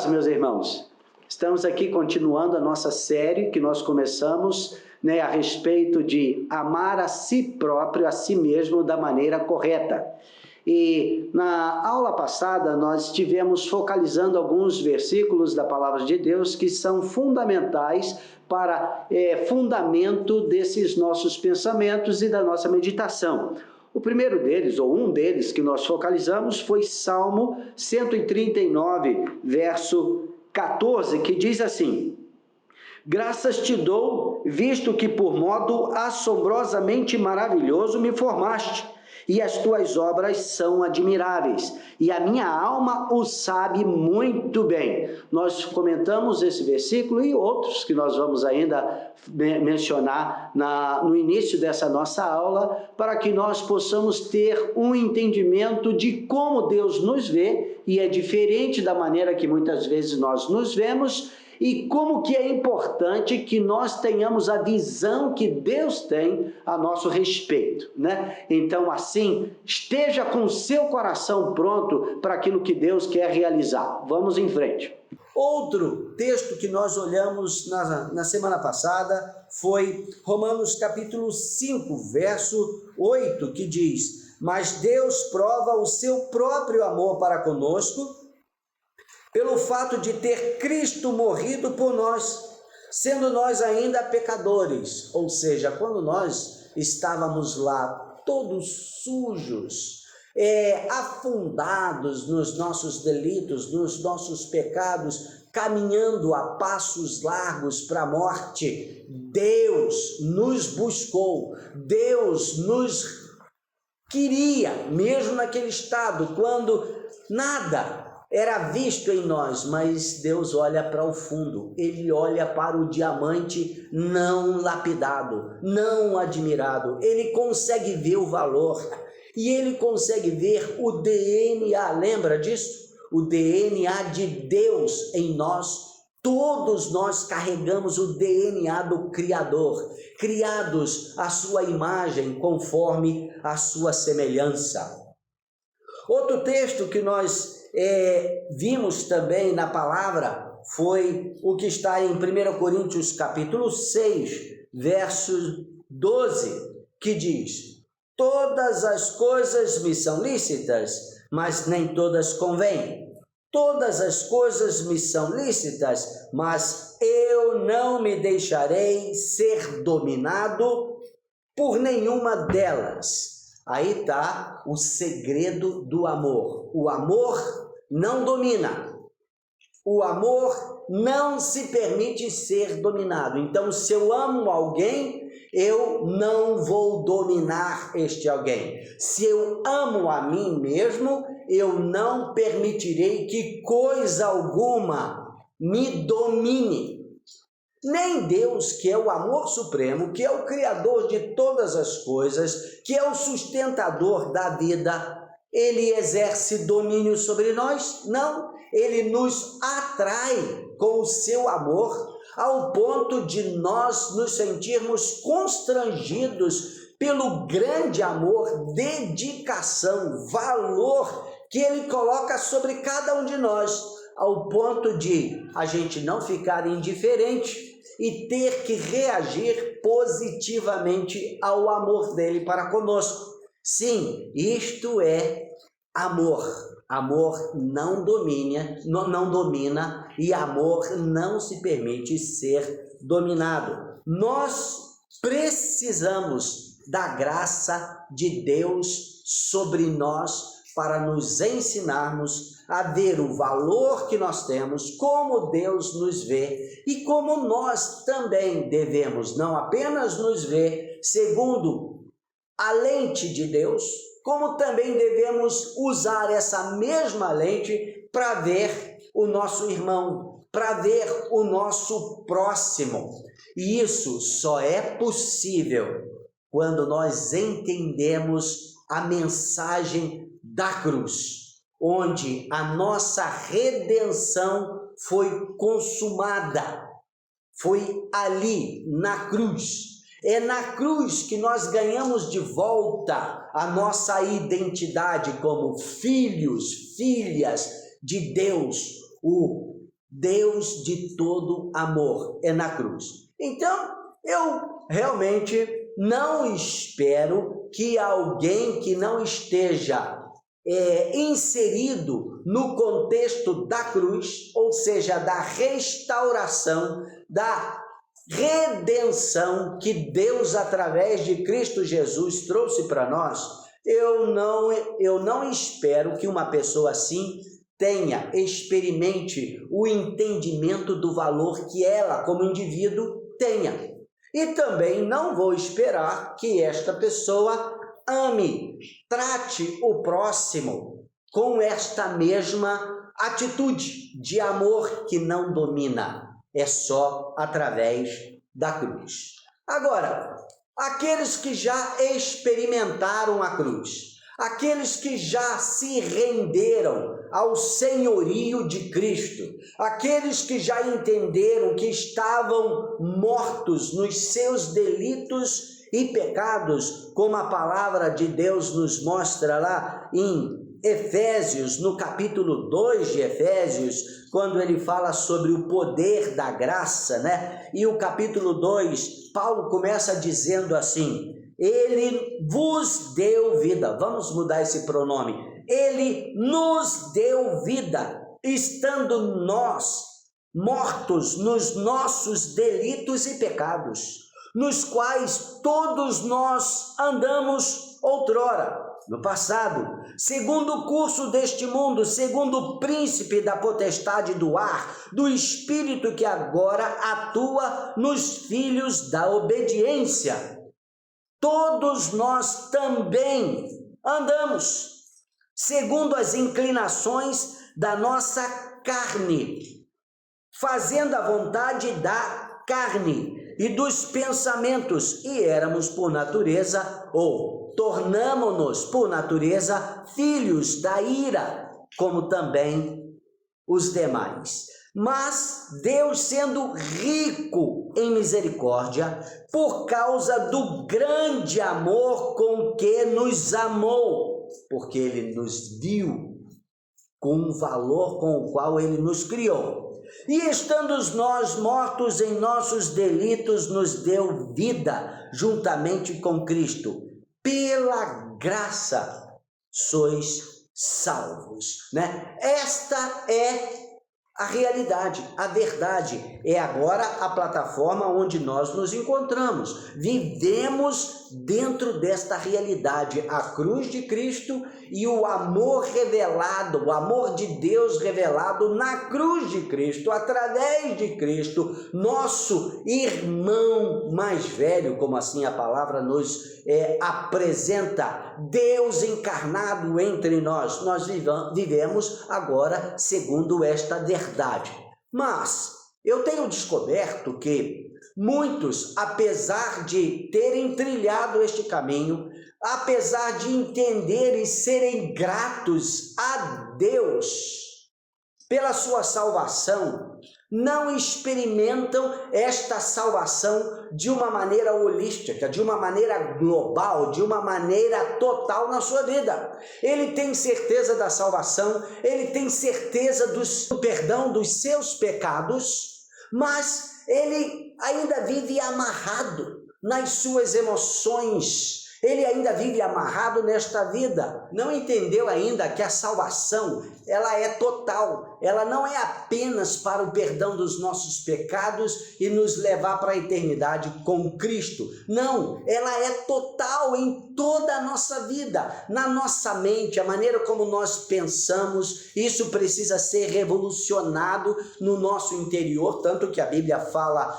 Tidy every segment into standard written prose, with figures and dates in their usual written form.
paz, meus irmãos. Estamos aqui continuando a nossa série que nós começamos, a respeito de amar a si próprio, a si mesmo, da maneira correta. E na aula passada nós estivemos focalizando alguns versículos da Palavra de Deus que são fundamentais para fundamento desses nossos pensamentos e da nossa meditação. O primeiro deles, ou um deles que nós focalizamos, foi Salmo 139, verso 14, que diz assim: graças te dou, visto que por modo assombrosamente maravilhoso me formaste, e as tuas obras são admiráveis, e a minha alma o sabe muito bem. Nós comentamos esse versículo e outros que nós vamos ainda mencionar no início dessa nossa aula, para que nós possamos ter um entendimento de como Deus nos vê, e é diferente da maneira que muitas vezes nós nos vemos, e como que é importante que nós tenhamos a visão que Deus tem a nosso respeito, Então, assim, esteja com o seu coração pronto para aquilo que Deus quer realizar. Vamos em frente. Outro texto que nós olhamos na semana passada foi Romanos capítulo 5, verso 8, que diz: mas Deus prova o seu próprio amor para conosco, pelo fato de ter Cristo morrido por nós, sendo nós ainda pecadores, ou seja, quando nós estávamos lá todos sujos, afundados nos nossos delitos, nos nossos pecados, caminhando a passos largos para a morte, Deus nos buscou, Deus nos queria, mesmo naquele estado, quando nada era visto em nós, mas Deus olha para o fundo, Ele olha para o diamante não lapidado, não admirado, Ele consegue ver o valor, e Ele consegue ver o DNA, lembra disso? O DNA de Deus em nós. Todos nós carregamos o DNA do Criador, criados à sua imagem, conforme a sua semelhança. Outro texto que nós vimos também na palavra foi o que está em 1 Coríntios capítulo 6, verso 12, que diz: todas as coisas me são lícitas, mas nem todas convêm. Todas as coisas me são lícitas, mas eu não me deixarei ser dominado por nenhuma delas. Aí está o segredo do amor. O amor não domina. O amor não se permite ser dominado. Então, se eu amo alguém, eu não vou dominar este alguém. Se eu amo a mim mesmo, eu não permitirei que coisa alguma me domine. Nem Deus, que é o amor supremo, que é o Criador de todas as coisas, que é o sustentador da vida, Ele exerce domínio sobre nós? Não, Ele nos atrai com o seu amor, ao ponto de nós nos sentirmos constrangidos pelo grande amor, dedicação, valor que Ele coloca sobre cada um de nós, ao ponto de a gente não ficar indiferente e ter que reagir positivamente ao amor dele para conosco. Sim, isto é amor. Amor não domina e amor não se permite ser dominado. Nós precisamos da graça de Deus sobre nós para nos ensinarmos a ver o valor que nós temos, como Deus nos vê e como nós também devemos não apenas nos ver segundo a lente de Deus, como também devemos usar essa mesma lente para ver o nosso irmão, para ver o nosso próximo. E isso só é possível quando nós entendemos a mensagem da cruz, onde a nossa redenção foi consumada. Foi ali, na cruz. É na cruz que nós ganhamos de volta a nossa identidade como filhos, filhas de Deus, o Deus de todo amor é na cruz. Então, eu realmente não espero que alguém que não esteja inserido no contexto da cruz, ou seja, da restauração, da redenção que Deus, através de Cristo Jesus, trouxe para nós, eu não espero que uma pessoa assim experimente o entendimento do valor que ela, como indivíduo, tenha. E também não vou esperar que esta pessoa ame, trate o próximo com esta mesma atitude de amor que não domina. É só através da cruz. Agora, aqueles que já experimentaram a cruz, aqueles que já se renderam ao senhorio de Cristo, aqueles que já entenderam que estavam mortos nos seus delitos e pecados, como a palavra de Deus nos mostra lá em Efésios, no capítulo 2 de Efésios, quando ele fala sobre o poder da graça, né? E o capítulo 2, Paulo começa dizendo assim: ele vos deu vida. Vamos mudar esse pronome. Ele nos deu vida, estando nós mortos nos nossos delitos e pecados, nos quais todos nós andamos outrora, no passado, segundo o curso deste mundo, segundo o príncipe da potestade do ar, do espírito que agora atua nos filhos da obediência. Todos nós também andamos segundo as inclinações da nossa carne, fazendo a vontade da carne e dos pensamentos, e éramos por natureza, ou tornamo-nos por natureza, filhos da ira, como também os demais. Mas Deus, sendo rico em misericórdia, por causa do grande amor com que nos amou, porque Ele nos viu com um valor com o qual Ele nos criou, e estando nós mortos em nossos delitos, nos deu vida juntamente com Cristo. Pela graça sois salvos, né? Esta é a realidade, a verdade. É agora a plataforma onde nós nos encontramos. Vivemos dentro desta realidade, a cruz de Cristo e o amor revelado, o amor de Deus revelado na cruz de Cristo, através de Cristo, nosso irmão mais velho, como assim a palavra nos apresenta, Deus encarnado entre nós. Nós vivemos agora segundo esta verdade. Mas eu tenho descoberto que muitos, apesar de terem trilhado este caminho, apesar de entender e serem gratos a Deus pela sua salvação, não experimentam esta salvação de uma maneira holística, de uma maneira global, de uma maneira total na sua vida. Ele tem certeza da salvação, ele tem certeza do perdão dos seus pecados, mas ele ainda vive amarrado nas suas emoções. Ele ainda vive amarrado nesta vida, não entendeu ainda que a salvação, ela é total, ela não é apenas para o perdão dos nossos pecados e nos levar para a eternidade com Cristo. Não, ela é total em toda a nossa vida, na nossa mente, a maneira como nós pensamos. Isso precisa ser revolucionado no nosso interior, tanto que a Bíblia fala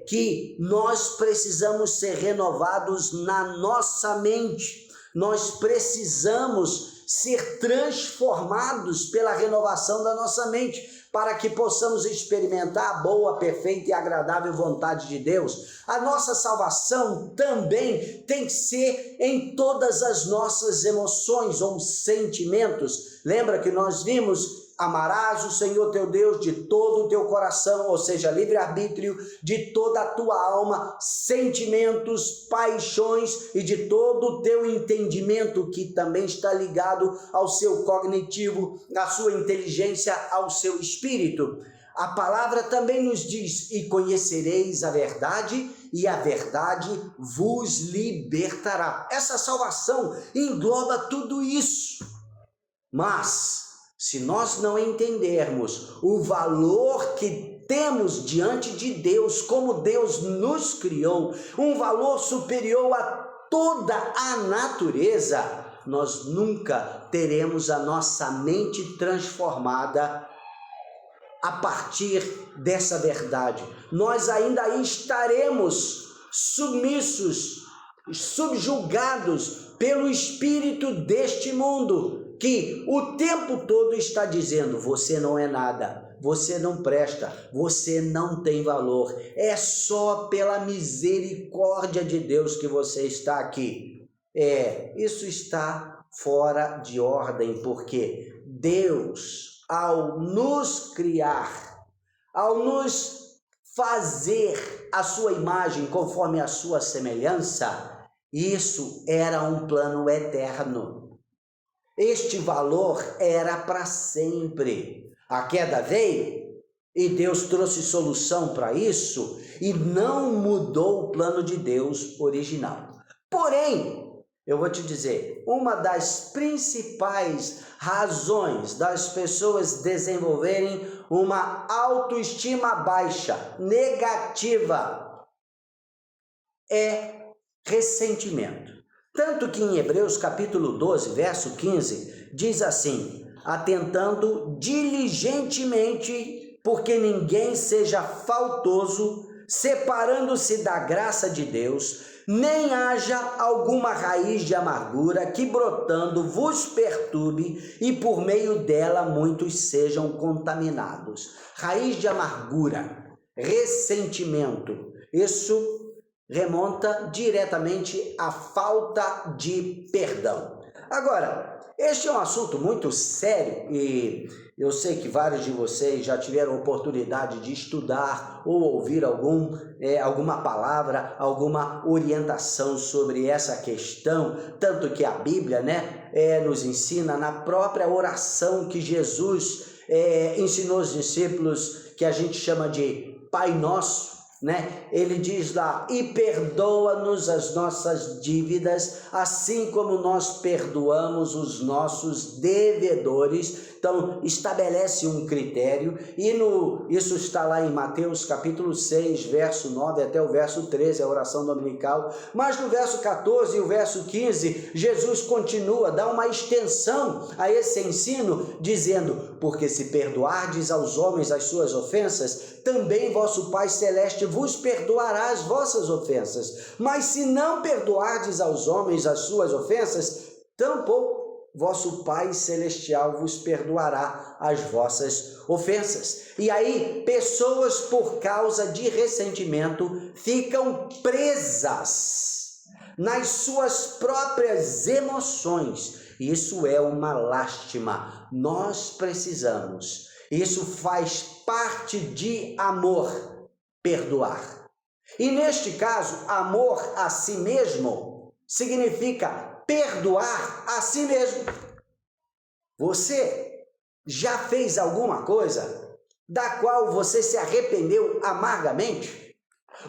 que nós precisamos ser renovados na nossa mente. Nós precisamos ser transformados pela renovação da nossa mente, para que possamos experimentar a boa, perfeita e agradável vontade de Deus. A nossa salvação também tem que ser em todas as nossas emoções ou sentimentos. Lembra que nós vimos amarás o Senhor teu Deus de todo o teu coração, ou seja, livre-arbítrio, de toda a tua alma, sentimentos, paixões e de todo o teu entendimento, que também está ligado ao seu cognitivo, à sua inteligência, ao seu espírito. A palavra também nos diz: e conhecereis a verdade, e a verdade vos libertará. Essa salvação engloba tudo isso. Mas, se nós não entendermos o valor que temos diante de Deus, como Deus nos criou, um valor superior a toda a natureza, nós nunca teremos a nossa mente transformada a partir dessa verdade. Nós ainda estaremos submissos, subjugados pelo espírito deste mundo, que o tempo todo está dizendo: você não é nada, você não presta, você não tem valor, é só pela misericórdia de Deus que você está aqui. Isso está fora de ordem, porque Deus, ao nos criar, ao nos fazer a sua imagem conforme a sua semelhança, isso era um plano eterno. Este valor era para sempre. A queda veio e Deus trouxe solução para isso e não mudou o plano de Deus original. Porém, eu vou te dizer, uma das principais razões das pessoas desenvolverem uma autoestima baixa, negativa, é ressentimento. Tanto que em Hebreus capítulo 12, verso 15, diz assim: atentando diligentemente, porque ninguém seja faltoso, separando-se da graça de Deus, nem haja alguma raiz de amargura que brotando vos perturbe e por meio dela muitos sejam contaminados. Raiz de amargura, ressentimento, isso remonta diretamente à falta de perdão. Agora, este é um assunto muito sério e eu sei que vários de vocês já tiveram oportunidade de estudar ou ouvir alguma palavra, alguma orientação sobre essa questão, tanto que a Bíblia nos ensina na própria oração que Jesus ensinou aos discípulos, que a gente chama de Pai Nosso. Ele diz lá: e perdoa-nos as nossas dívidas, assim como nós perdoamos os nossos devedores. Então, estabelece um critério, e isso está lá em Mateus capítulo 6, verso 9 até o verso 13, a oração dominical. Mas no verso 14 e o verso 15, Jesus continua, dá uma extensão a esse ensino, dizendo: porque se perdoardes aos homens as suas ofensas, também vosso Pai Celeste vos perdoará as vossas ofensas. Mas se não perdoardes aos homens as suas ofensas, tampouco vosso Pai Celestial vos perdoará as vossas ofensas. E aí, pessoas por causa de ressentimento ficam presas nas suas próprias emoções. Isso é uma lástima. Nós precisamos. Isso faz parte de amor, perdoar. E neste caso, amor a si mesmo significa perdoar a si mesmo. Você já fez alguma coisa da qual você se arrependeu amargamente?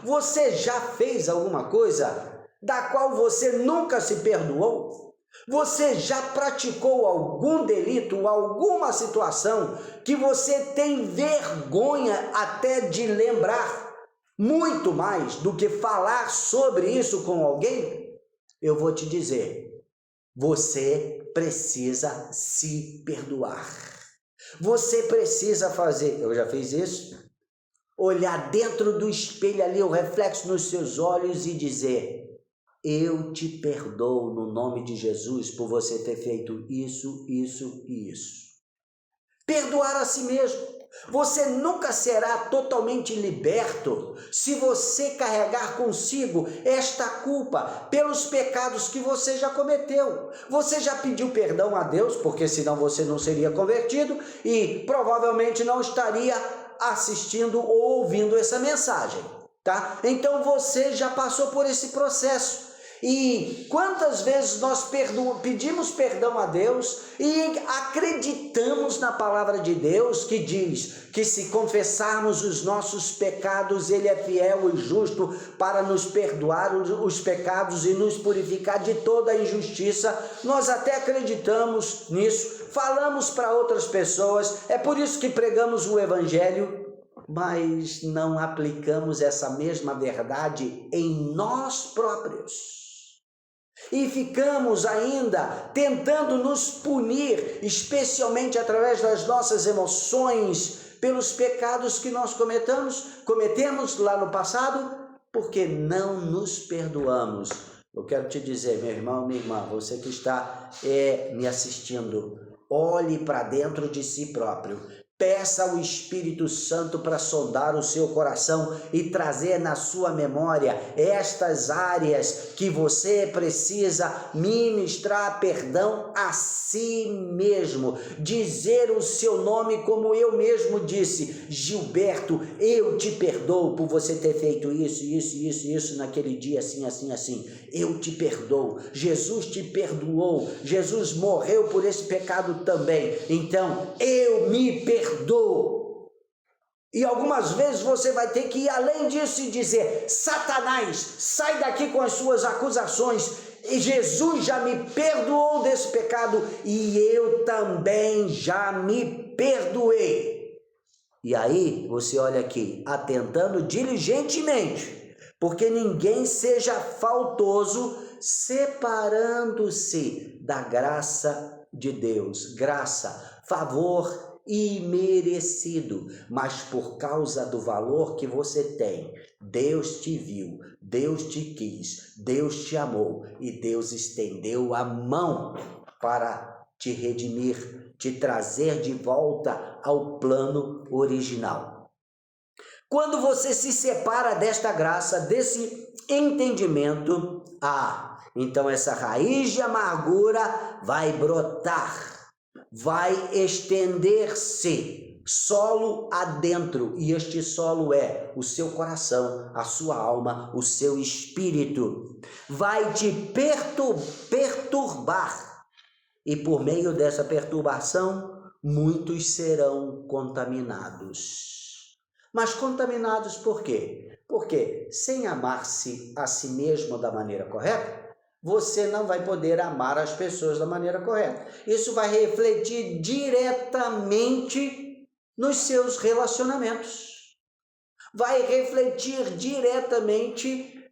Você já fez alguma coisa da qual você nunca se perdoou? Você já praticou algum delito, alguma situação que você tem vergonha até de lembrar, muito mais do que falar sobre isso com alguém? Eu vou te dizer, você precisa se perdoar. Você precisa fazer, eu já fiz isso, olhar dentro do espelho ali, o reflexo nos seus olhos e dizer: eu te perdoo no nome de Jesus por você ter feito isso, isso e isso. Perdoar a si mesmo. Você nunca será totalmente liberto se você carregar consigo esta culpa pelos pecados que você já cometeu. Você já pediu perdão a Deus, porque senão você não seria convertido e provavelmente não estaria assistindo ou ouvindo essa mensagem, tá? Então você já passou por esse processo. E quantas vezes nós pedimos perdão a Deus e acreditamos na palavra de Deus que diz que se confessarmos os nossos pecados, Ele é fiel e justo para nos perdoar os pecados e nos purificar de toda a injustiça. Nós até acreditamos nisso, falamos para outras pessoas, é por isso que pregamos o Evangelho, mas não aplicamos essa mesma verdade em nós próprios. E ficamos ainda tentando nos punir, especialmente através das nossas emoções, pelos pecados que nós cometemos lá no passado, porque não nos perdoamos. Eu quero te dizer, meu irmão, minha irmã, você que está me assistindo, olhe para dentro de si próprio. Peça ao Espírito Santo para sondar o seu coração e trazer na sua memória estas áreas que você precisa ministrar perdão a si mesmo. Dizer o seu nome como eu mesmo disse: Gilberto, eu te perdoo por você ter feito isso naquele dia, assim. Eu te perdoo. Jesus te perdoou. Jesus morreu por esse pecado também. Então, eu me perdoo. E algumas vezes você vai ter que ir além disso e dizer: Satanás, sai daqui com as suas acusações, e Jesus já me perdoou desse pecado e eu também já me perdoei. E aí você olha aqui, atentando diligentemente, porque ninguém seja faltoso, separando-se da graça de Deus. Graça, favor imerecido, mas por causa do valor que você tem, Deus te viu, Deus te quis, Deus te amou e Deus estendeu a mão para te redimir, te trazer de volta ao plano original. Quando você se separa desta graça, desse entendimento, então essa raiz de amargura vai brotar, vai estender-se solo adentro, e este solo é o seu coração, a sua alma, o seu espírito. Vai te perturbar, e por meio dessa perturbação, muitos serão contaminados. Mas contaminados por quê? Porque sem amar-se a si mesmo da maneira correta, você não vai poder amar as pessoas da maneira correta. Isso vai refletir diretamente nos seus relacionamentos. Vai refletir diretamente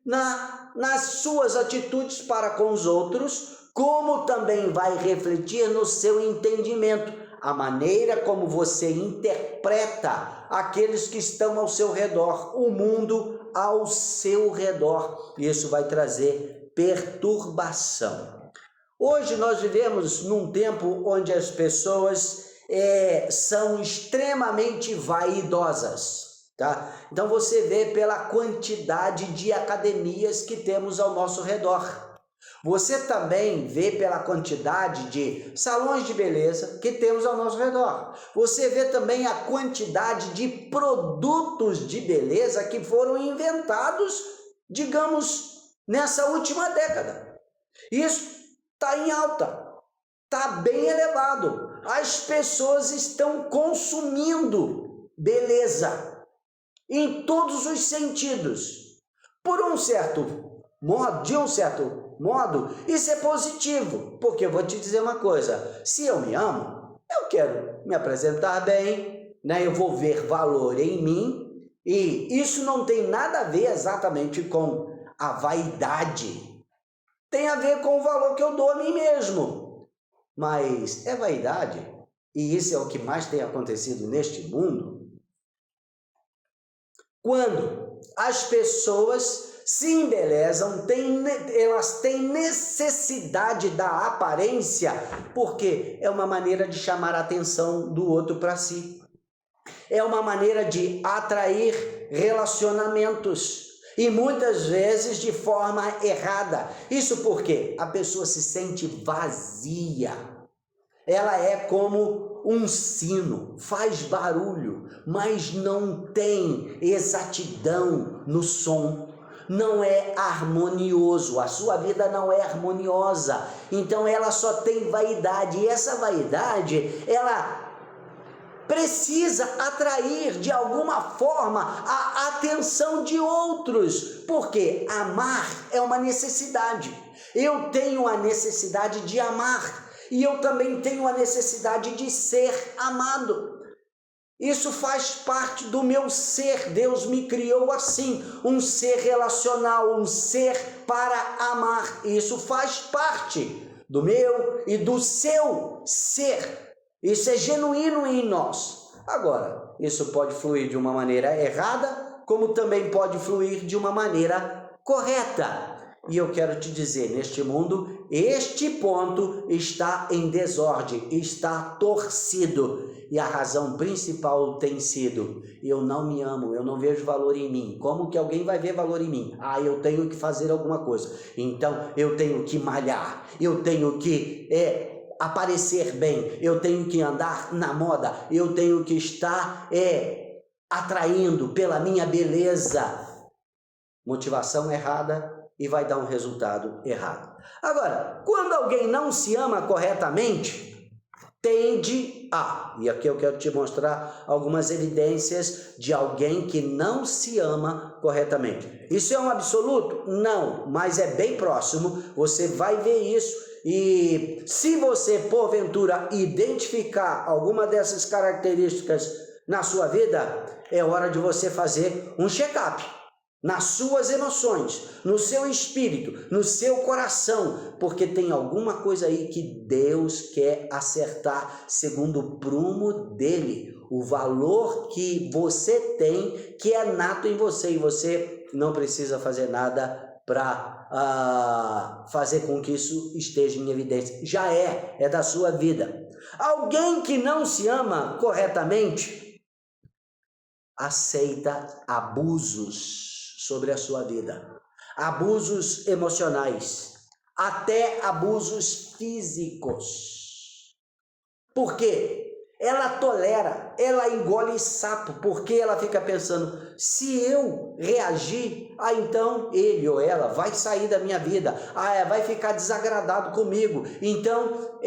nas suas atitudes para com os outros, como também vai refletir no seu entendimento, a maneira como você interpreta aqueles que estão ao seu redor, o mundo ao seu redor. Isso vai trazer perturbação. Hoje nós vivemos num tempo onde as pessoas são extremamente vaidosas, tá? Então você vê pela quantidade de academias que temos ao nosso redor. Você também vê pela quantidade de salões de beleza que temos ao nosso redor. Você vê também a quantidade de produtos de beleza que foram inventados, digamos, nessa última década. Isso está em alta, está bem elevado. As pessoas estão consumindo beleza em todos os sentidos. Por um certo modo, de um certo modo, isso é positivo, porque eu vou te dizer uma coisa: se eu me amo, eu quero me apresentar bem, né? Eu vou ver valor em mim, e isso não tem nada a ver exatamente com a vaidade. Tem a ver com o valor que eu dou a mim mesmo. Mas é vaidade, e isso é o que mais tem acontecido neste mundo, quando as pessoas se embelezam, elas têm necessidade da aparência, porque é uma maneira de chamar a atenção do outro para si. é uma maneira de atrair relacionamentos. E muitas vezes de forma errada. Isso porque a pessoa se sente vazia. Ela é como um sino, faz barulho, mas não tem exatidão no som. Não é harmonioso, a sua vida não é harmoniosa. Então ela só tem vaidade. E essa vaidade, ela precisa atrair de alguma forma a atenção de outros, porque amar é uma necessidade. Eu tenho a necessidade de amar e eu também tenho a necessidade de ser amado. Isso faz parte do meu ser. Deus me criou assim, um ser relacional, um ser para amar. Isso faz parte do meu e do seu ser. Isso é genuíno em nós. Agora, isso pode fluir de uma maneira errada, como também pode fluir de uma maneira correta. E eu quero te dizer, neste mundo, este ponto está em desordem, está torcido. E a razão principal tem sido: eu não me amo, eu não vejo valor em mim. Como que alguém vai ver valor em mim? Eu tenho que fazer alguma coisa. Então, eu tenho que malhar, eu tenho que aparecer bem, eu tenho que andar na moda, eu tenho que estar atraindo pela minha beleza. Motivação errada e vai dar um resultado errado. Agora, quando alguém não se ama corretamente, tende a... E aqui eu quero te mostrar algumas evidências de alguém que não se ama corretamente. Isso é um absoluto? Não, mas é bem próximo. Você vai ver isso. E se você, porventura, identificar alguma dessas características na sua vida, é hora de você fazer um check-up nas suas emoções, no seu espírito, no seu coração, porque tem alguma coisa aí que Deus quer acertar segundo o prumo dele, o valor que você tem, que é nato em você, e você não precisa fazer nada para fazer com que isso esteja em evidência. Já é da sua vida. Alguém que não se ama corretamente aceita abusos sobre a sua vida, abusos emocionais, até abusos físicos. Por quê? Ela tolera, ela engole sapo, porque ela fica pensando: se eu reagir, então ele ou ela vai sair da minha vida, vai ficar desagradado comigo, então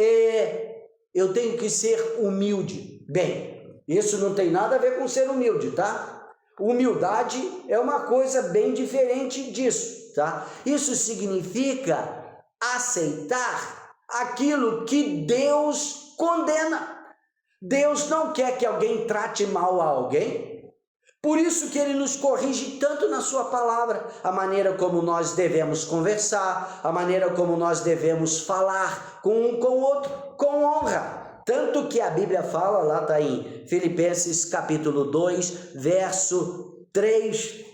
eu tenho que ser humilde. Bem, isso não tem nada a ver com ser humilde, tá? Humildade é uma coisa bem diferente disso, tá? Isso significa aceitar aquilo que Deus condena. Deus não quer que alguém trate mal a alguém, por isso que ele nos corrige tanto na sua palavra, a maneira como nós devemos conversar, a maneira como nós devemos falar com um com o outro, com honra. Tanto que a Bíblia fala, lá está em Filipenses capítulo 2, verso 3,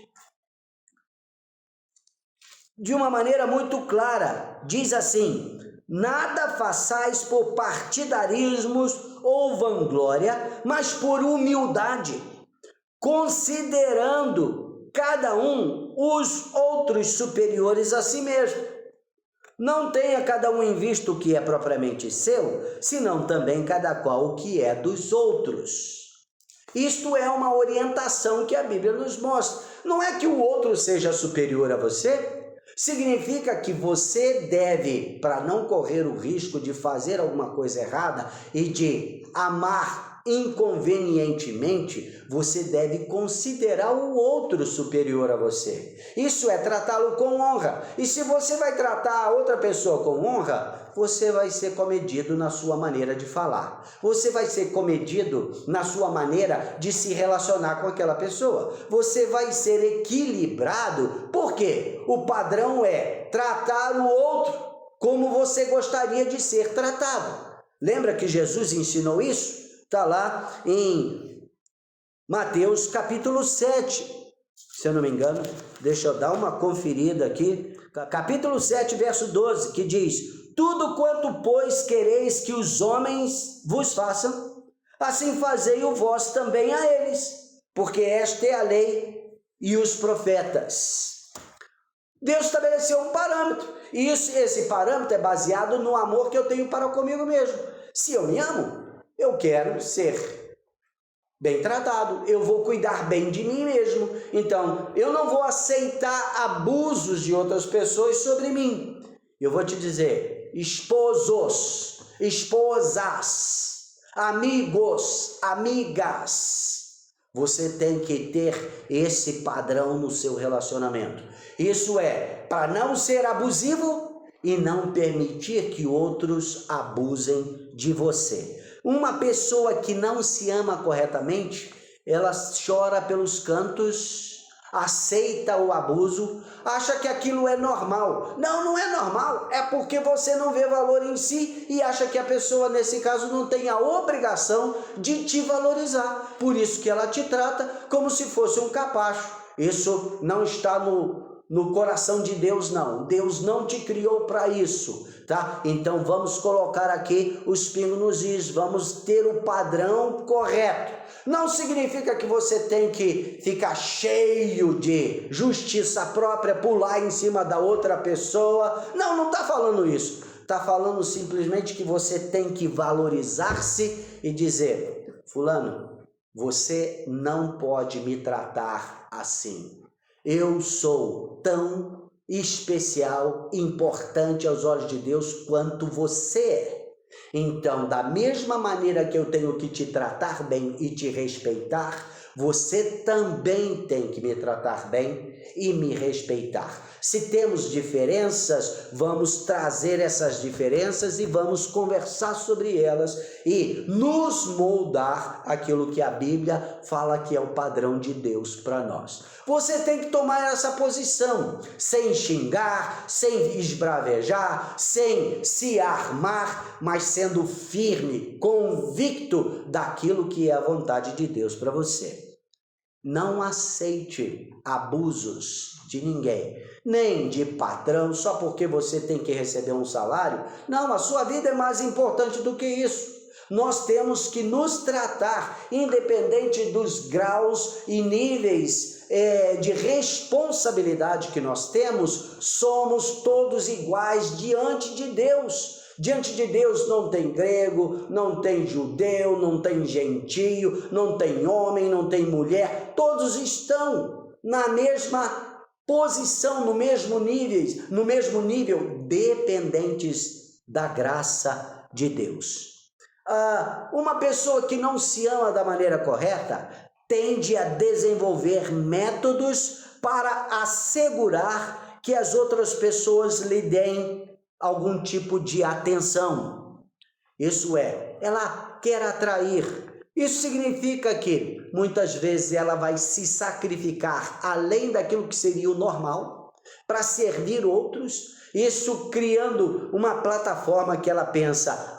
de uma maneira muito clara, diz assim: nada façais por partidarismos ou vanglória, mas por humildade, considerando cada um os outros superiores a si mesmo. Não tenha cada um em vista o que é propriamente seu, senão também cada qual o que é dos outros. Isto é uma orientação que a Bíblia nos mostra. Não é que o outro seja superior a você, significa que você deve, para não correr o risco de fazer alguma coisa errada e de amar inconvenientemente, você deve considerar o outro superior a você. Isso é tratá-lo com honra. E se você vai tratar a outra pessoa com honra, você vai ser comedido na sua maneira de falar. Você vai ser comedido na sua maneira de se relacionar com aquela pessoa. Você vai ser equilibrado, porque o padrão é tratar o outro como você gostaria de ser tratado. Lembra que Jesus ensinou isso? Está lá em Mateus capítulo 7, se eu não me engano, deixa eu dar uma conferida aqui, capítulo 7, verso 12, que diz: tudo quanto, pois, quereis que os homens vos façam, assim fazei o vós também a eles, porque esta é a lei e os profetas. Deus estabeleceu um parâmetro, e esse parâmetro é baseado no amor que eu tenho para comigo mesmo. Se eu me amo, eu quero ser bem tratado, eu vou cuidar bem de mim mesmo. Então, eu não vou aceitar abusos de outras pessoas sobre mim. Eu vou te dizer, esposos, esposas, amigos, amigas, você tem que ter esse padrão no seu relacionamento. Isso é, para não ser abusivo e não permitir que outros abusem de você. Uma pessoa que não se ama corretamente, ela chora pelos cantos, aceita o abuso, acha que aquilo é normal. Não, não é normal, é porque você não vê valor em si e acha que a pessoa, nesse caso, não tem a obrigação de te valorizar. Por isso que ela te trata como se fosse um capacho. Isso não está no coração de Deus, não. Deus não te criou para isso, tá? Então vamos colocar aqui os pingos nos is, vamos ter o padrão correto. Não significa que você tem que ficar cheio de justiça própria, pular em cima da outra pessoa. Não, não está falando isso. Está falando simplesmente que você tem que valorizar-se e dizer, fulano, você não pode me tratar assim. Eu sou tão especial, importante aos olhos de Deus quanto você é. Então, da mesma maneira que eu tenho que te tratar bem e te respeitar, você também tem que me tratar bem e me respeitar. Se temos diferenças, vamos trazer essas diferenças e vamos conversar sobre elas e nos moldar aquilo que a Bíblia fala que é o padrão de Deus para nós. Você tem que tomar essa posição, sem xingar, sem esbravejar, sem se armar, mas sendo firme, convicto daquilo que é a vontade de Deus para você. Não aceite abusos de ninguém, nem de patrão, só porque você tem que receber um salário. Não, a sua vida é mais importante do que isso. Nós temos que nos tratar, independente dos graus e níveis de responsabilidade que nós temos, somos todos iguais diante de Deus. Diante de Deus não tem grego, não tem judeu, não tem gentio, não tem homem, não tem mulher, todos estão na mesma posição, no mesmo nível, dependentes da graça de Deus. Uma pessoa que não se ama da maneira correta tende a desenvolver métodos para assegurar que as outras pessoas lhe deem algum tipo de atenção. Isso é, ela quer atrair. Isso significa que muitas vezes ela vai se sacrificar além daquilo que seria o normal para servir outros. Isso criando uma plataforma que ela pensa,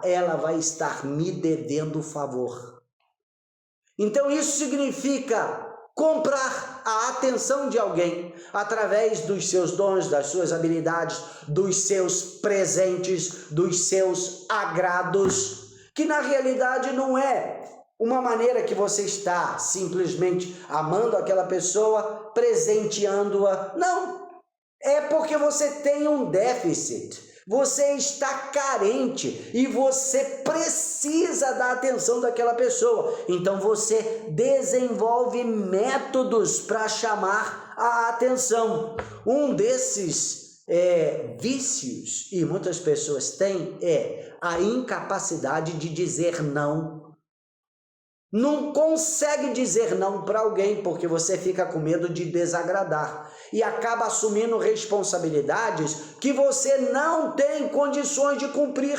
ela vai estar me devendo favor. Então isso significa comprar a atenção de alguém através dos seus dons, das suas habilidades, dos seus presentes, dos seus agrados, que na realidade não é uma maneira que você está simplesmente amando aquela pessoa, presenteando-a. Não, é porque você tem um déficit. Você está carente e você precisa da atenção daquela pessoa. Então você desenvolve métodos para chamar a atenção. Um desses vícios, e muitas pessoas têm, é a incapacidade de dizer não. Não consegue dizer não para alguém porque você fica com medo de desagradar e acaba assumindo responsabilidades que você não tem condições de cumprir.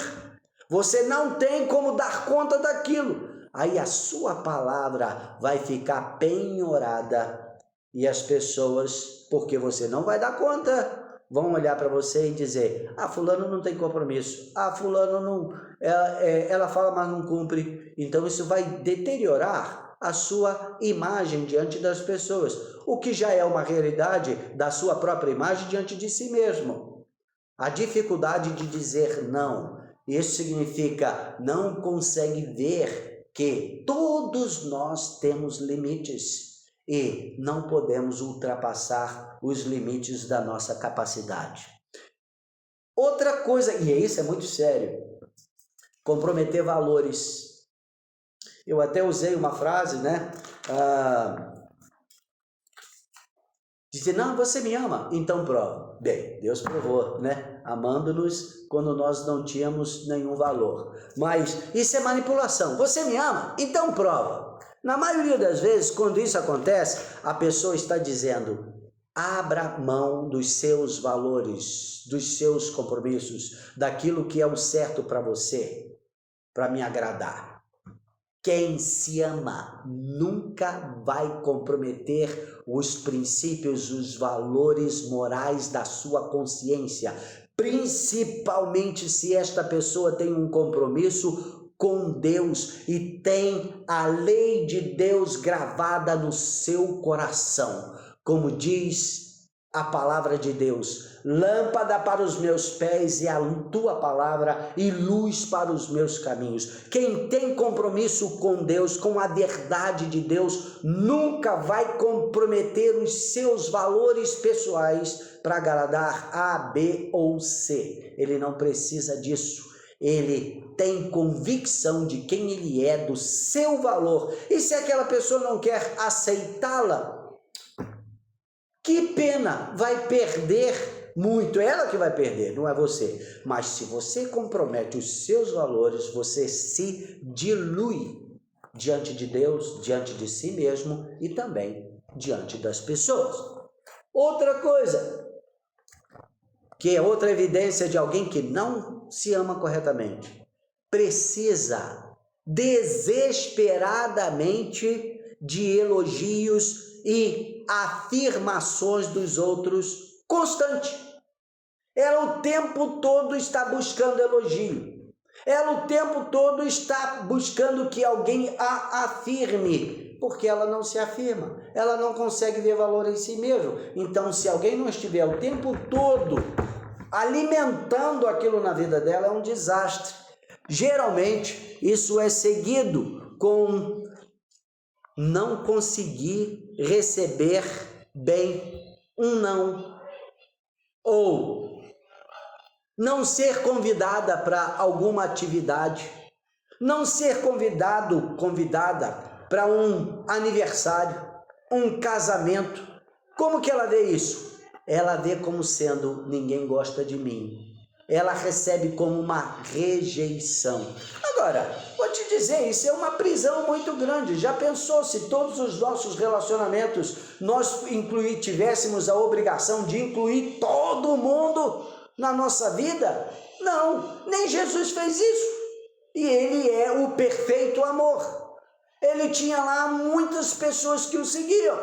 Você não tem como dar conta daquilo. Aí a sua palavra vai ficar penhorada e as pessoas, porque você não vai dar conta, vão olhar para você e dizer, fulano não tem compromisso, fulano não, ela fala, mas não cumpre. Então isso vai deteriorar a sua imagem diante das pessoas, o que já é uma realidade da sua própria imagem diante de si mesmo. A dificuldade de dizer não Isso significa não consegue ver que todos nós temos limites e não podemos ultrapassar os limites da nossa capacidade. Outra coisa, e isso é muito sério, comprometer valores. Eu até usei uma frase, né? Dizer, não, você me ama, então prova. Bem, Deus provou, né? Amando-nos quando nós não tínhamos nenhum valor. Mas isso é manipulação. Você me ama? Então prova. Na maioria das vezes, quando isso acontece, a pessoa está dizendo, abra mão dos seus valores, dos seus compromissos, daquilo que é o certo para você, para me agradar. Quem se ama nunca vai comprometer os princípios, os valores morais da sua consciência, principalmente se esta pessoa tem um compromisso com Deus e tem a lei de Deus gravada no seu coração. Como diz a palavra de Deus, lâmpada para os meus pés e a tua palavra e luz para os meus caminhos. Quem tem compromisso com Deus, com a verdade de Deus, nunca vai comprometer os seus valores pessoais para agradar A, B ou C. Ele não precisa disso. Ele tem convicção de quem ele é, do seu valor. E se aquela pessoa não quer aceitá-la, que pena, vai perder muito, ela que vai perder, não é você. Mas se você compromete os seus valores, você se dilui diante de Deus, diante de si mesmo e também diante das pessoas. Outra coisa, que é outra evidência de alguém que não se ama corretamente, precisa desesperadamente de elogios e afirmações dos outros constante. Ela o tempo todo está buscando elogio. Ela o tempo todo está buscando que alguém a afirme, porque ela não se afirma. Ela não consegue ver valor em si mesma. Então, se alguém não estiver o tempo todo alimentando aquilo na vida dela, é um desastre. Geralmente, isso é seguido com não conseguir receber bem um não, ou não ser convidada para alguma atividade, não ser convidada para um aniversário, um casamento. Como que ela vê isso? Ela vê como sendo, ninguém gosta de mim. Ela recebe como uma rejeição. Agora, vou te dizer, isso é uma prisão muito grande. Já pensou se todos os nossos relacionamentos nós tivéssemos a obrigação de incluir todo mundo na nossa vida? Não, nem Jesus fez isso. E ele é o perfeito amor. Ele tinha lá muitas pessoas que o seguiam.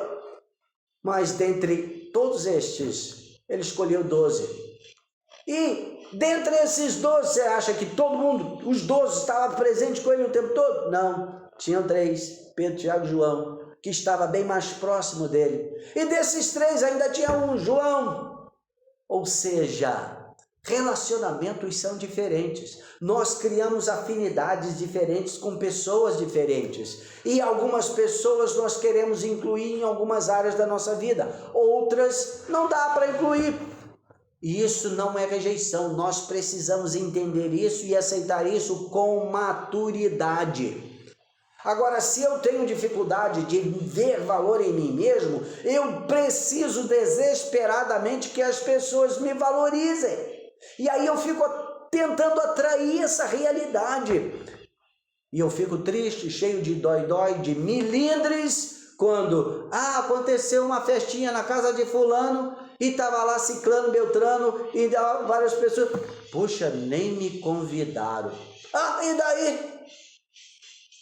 Mas dentre todos estes, ele escolheu 12. E dentre esses 12, você acha que todo mundo, os 12, estavam presentes com ele o tempo todo? Não, tinham 3, Pedro, Tiago e João, que estava bem mais próximo dele. E desses 3 ainda tinha um, João. Ou seja, relacionamentos são diferentes. Nós criamos afinidades diferentes com pessoas diferentes. E algumas pessoas nós queremos incluir em algumas áreas da nossa vida. Outras não dá para incluir. E isso não é rejeição, nós precisamos entender isso e aceitar isso com maturidade. Agora, se eu tenho dificuldade de ver valor em mim mesmo, eu preciso desesperadamente que as pessoas me valorizem. E aí eu fico tentando atrair essa realidade. E eu fico triste, cheio de dói-dói, de milindres, quando aconteceu uma festinha na casa de fulano, e estava lá ciclano, beltrano, e várias pessoas, poxa, nem me convidaram. E daí?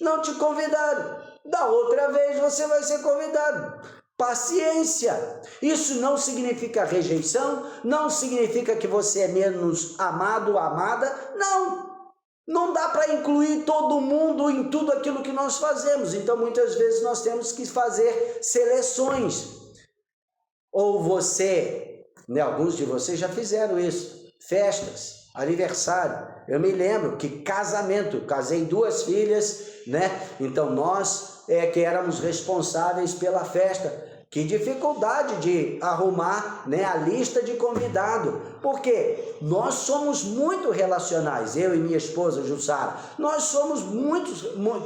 Não te convidaram. Da outra vez você vai ser convidado. Paciência. Isso não significa rejeição, não significa que você é menos amado ou amada, não. Não dá para incluir todo mundo em tudo aquilo que nós fazemos. Então, muitas vezes nós temos que fazer seleções. Ou você, né, alguns de vocês já fizeram isso, festas, aniversário. Eu me lembro que casamento, casei 2 filhas, né? Então nós que éramos responsáveis pela festa. Que dificuldade de arrumar, né, a lista de convidado, porque nós somos muito relacionais, eu e minha esposa Jussara,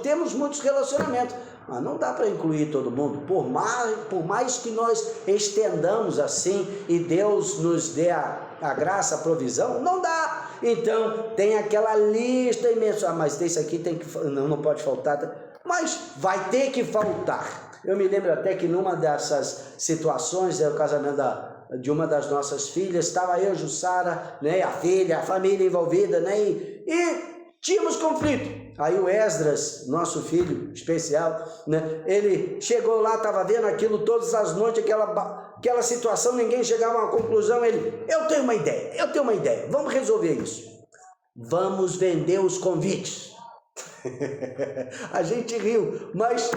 temos muitos relacionamentos, mas não dá para incluir todo mundo, por mais que nós estendamos assim e Deus nos dê a graça, a provisão, não dá. Então tem aquela lista imensa, mas desse aqui não pode faltar, mas vai ter que faltar. Eu me lembro até que numa dessas situações, o casamento de uma das nossas filhas, estava eu, Jussara, né, a filha, a família envolvida, né, e tínhamos conflito. Aí o Esdras, nosso filho especial, né, ele chegou lá, estava vendo aquilo todas as noites, aquela situação, ninguém chegava a uma conclusão. Eu tenho uma ideia, vamos resolver isso. Vamos vender os convites. A gente riu, mas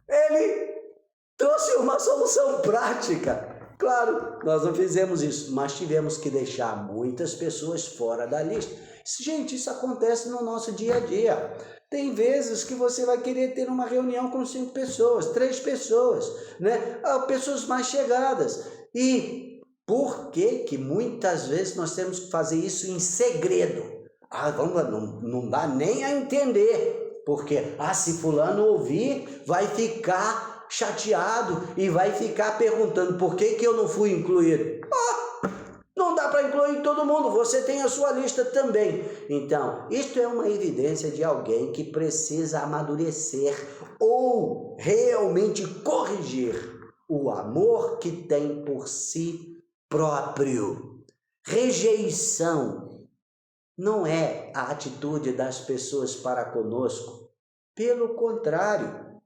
ele trouxe uma solução prática. Claro, nós não fizemos isso, mas tivemos que deixar muitas pessoas fora da lista. Gente, isso acontece no nosso dia a dia. Tem vezes que você vai querer ter uma reunião com 5 pessoas, 3 pessoas, né? Pessoas mais chegadas. E por que muitas vezes nós temos que fazer isso em segredo? Não dá nem a entender. Porque, se fulano ouvir, vai ficar chateado e vai ficar perguntando por que eu não fui incluído. Não dá para incluir todo mundo, você tem a sua lista também. Então, isto é uma evidência de alguém que precisa amadurecer ou realmente corrigir o amor que tem por si próprio. Rejeição não é a atitude das pessoas para conosco. Pelo contrário,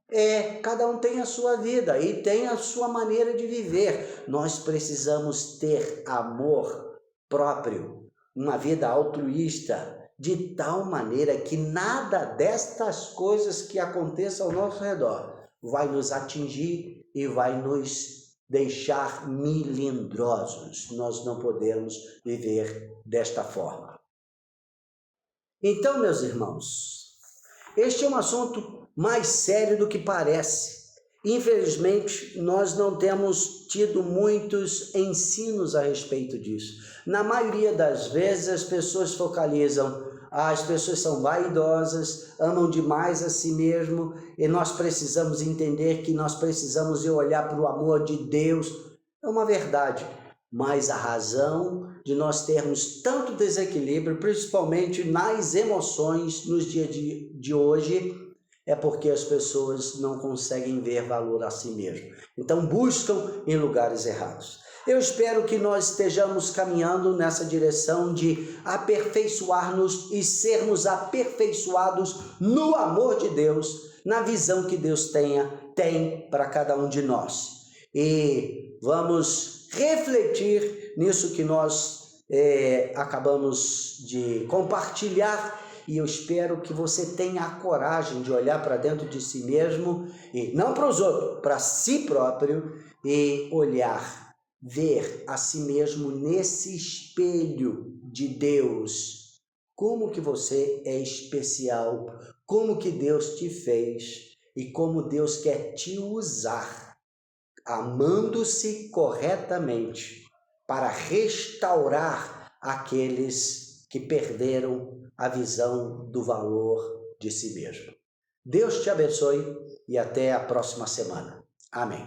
cada um tem a sua vida e tem a sua maneira de viver. Nós precisamos ter amor próprio, uma vida altruísta, de tal maneira que nada destas coisas que aconteçam ao nosso redor vai nos atingir e vai nos deixar melindrosos. Nós não podemos viver desta forma. Então, meus irmãos, este é um assunto mais sério do que parece. Infelizmente, nós não temos tido muitos ensinos a respeito disso. Na maioria das vezes, as pessoas focalizam, as pessoas são vaidosas, amam demais a si mesmo, e nós precisamos entender que nós precisamos olhar para o amor de Deus. É uma verdade, mas a razão de nós termos tanto desequilíbrio, principalmente nas emoções nos dias de hoje, é porque as pessoas não conseguem ver valor a si mesmo. Então buscam em lugares errados. Eu espero que nós estejamos caminhando nessa direção de aperfeiçoar-nos e sermos aperfeiçoados no amor de Deus, na visão que Deus tem para cada um de nós. E vamos refletir nisso que nós acabamos de compartilhar, e eu espero que você tenha a coragem de olhar para dentro de si mesmo, e não para os outros, para si próprio, e olhar, ver a si mesmo nesse espelho de Deus. Como que você é especial, como que Deus te fez e como Deus quer te usar, amando-se corretamente, para restaurar aqueles que perderam a visão do valor de si mesmo. Deus te abençoe e até a próxima semana. Amém.